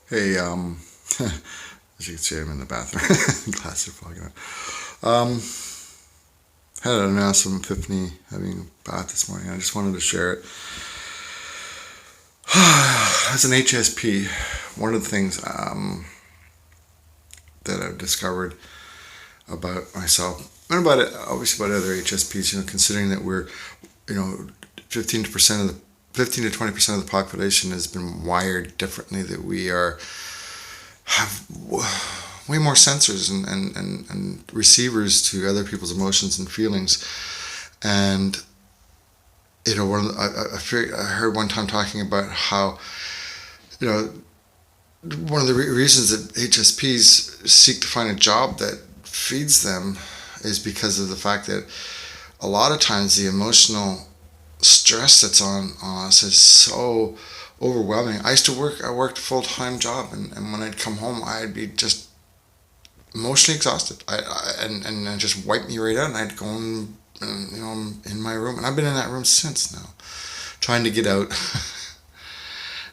Hey, as you can see, I'm in the bathroom. Glasses are fogging up. Had an awesome epiphany having a bath this morning. I just wanted to share it. As an HSP, one of the things that I've discovered about myself and about it, obviously about other HSPs, considering that we're, 15% of the 15 to 20% of the population has been wired differently, that we have way more sensors and receivers to other people's emotions and feelings. And I heard one time talking about how one of the reasons that HSPs seek to find a job that feeds them is because of the fact that a lot of times the emotional stress that's on us is so overwhelming. I worked a full-time job, and when I'd come home, I'd be just emotionally exhausted. And it just wiped me right out, and I'd go in my room, and I've been in that room since now, trying to get out.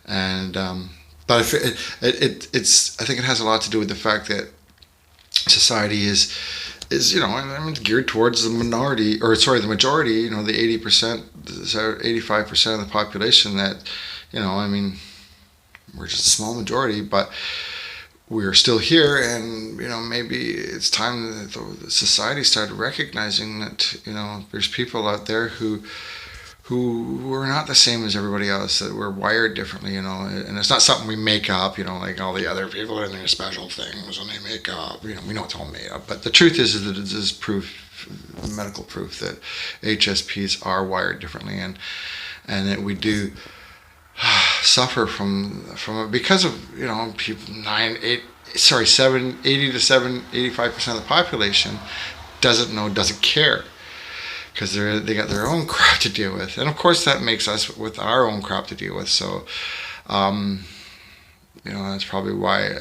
And but I think it has a lot to do with the fact that society is geared towards the majority, the 80%, 85% of the population that, we're just a small majority, but we're still here. And, maybe it's time that the society started recognizing that, there's people out there who are not the same as everybody else, that we're wired differently, and it's not something we make up, like all the other people and their special things and they make up, we know it's all made up. But the truth is that it is medical proof that HSPs are wired differently, and that we do suffer from it because of, people 85% of the population doesn't care, because they got their own crap to deal with, and of course that makes us with our own crap to deal with. So, that's probably why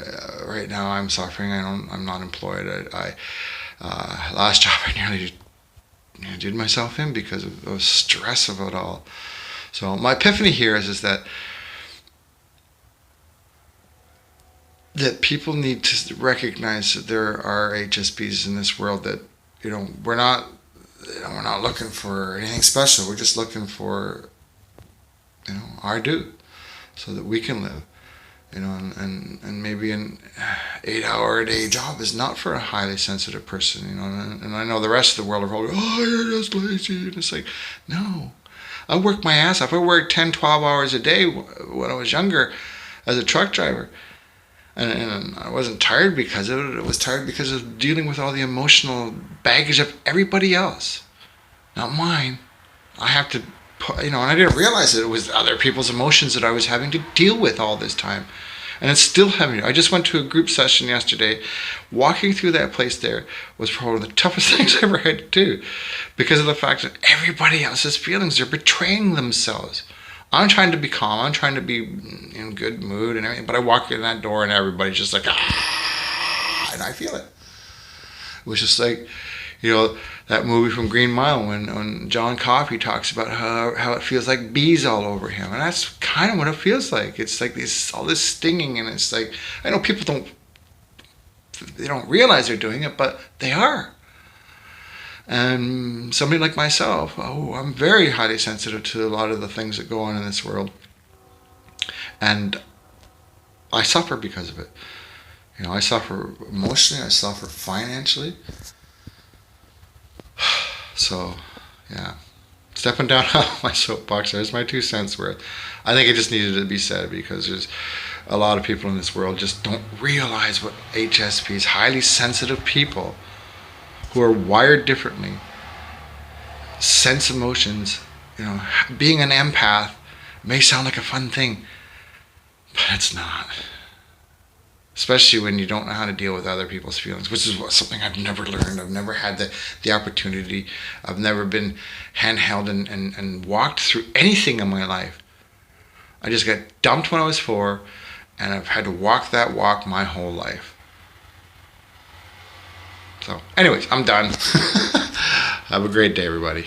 right now I'm suffering. I'm not employed. I last job I nearly did myself in because of the stress of it all. So my epiphany here is that people need to recognize that there are HSPs in this world, that we're not looking for anything special. We're just looking for, our due, so that we can live. And maybe an 8-hour-a-day job is not for a highly sensitive person. And I know the rest of the world are probably, oh, you're just lazy. And it's like, no, I work my ass off. I worked 10, 12 hours a day when I was younger as a truck driver. And I wasn't tired because of it. I was tired because of dealing with all the emotional baggage of everybody else, not mine. I have to and I didn't realize that it was other people's emotions that I was having to deal with all this time. And it's still having to. I just went to a group session yesterday. Walking through that place there was probably one of the toughest things I ever had to do, because of the fact that everybody else's feelings are betraying themselves. I'm trying to be calm. I'm trying to be in good mood and everything. But I walk in that door and everybody's just like, ah, and I feel it. It was just like, that movie from Green Mile when John Coffey talks about how it feels like bees all over him. And that's kind of what it feels like. It's like all this stinging, and it's like, I know people don't realize they're doing it, but they are. And somebody like myself, I'm very highly sensitive to a lot of the things that go on in this world. And I suffer because of it. I suffer emotionally, I suffer financially. So, yeah. Stepping down off my soapbox, there's my 2 cents worth. I think it just needed to be said, because there's a lot of people in this world just don't realize what HSPs, highly sensitive people, who are wired differently, sense emotions. Being an empath may sound like a fun thing, but it's not. Especially when you don't know how to deal with other people's feelings, which is something I've never learned. I've never had the opportunity. I've never been handheld and walked through anything in my life. I just got dumped when I was 4, and I've had to walk that walk my whole life. So, anyways, I'm done. Have a great day, everybody.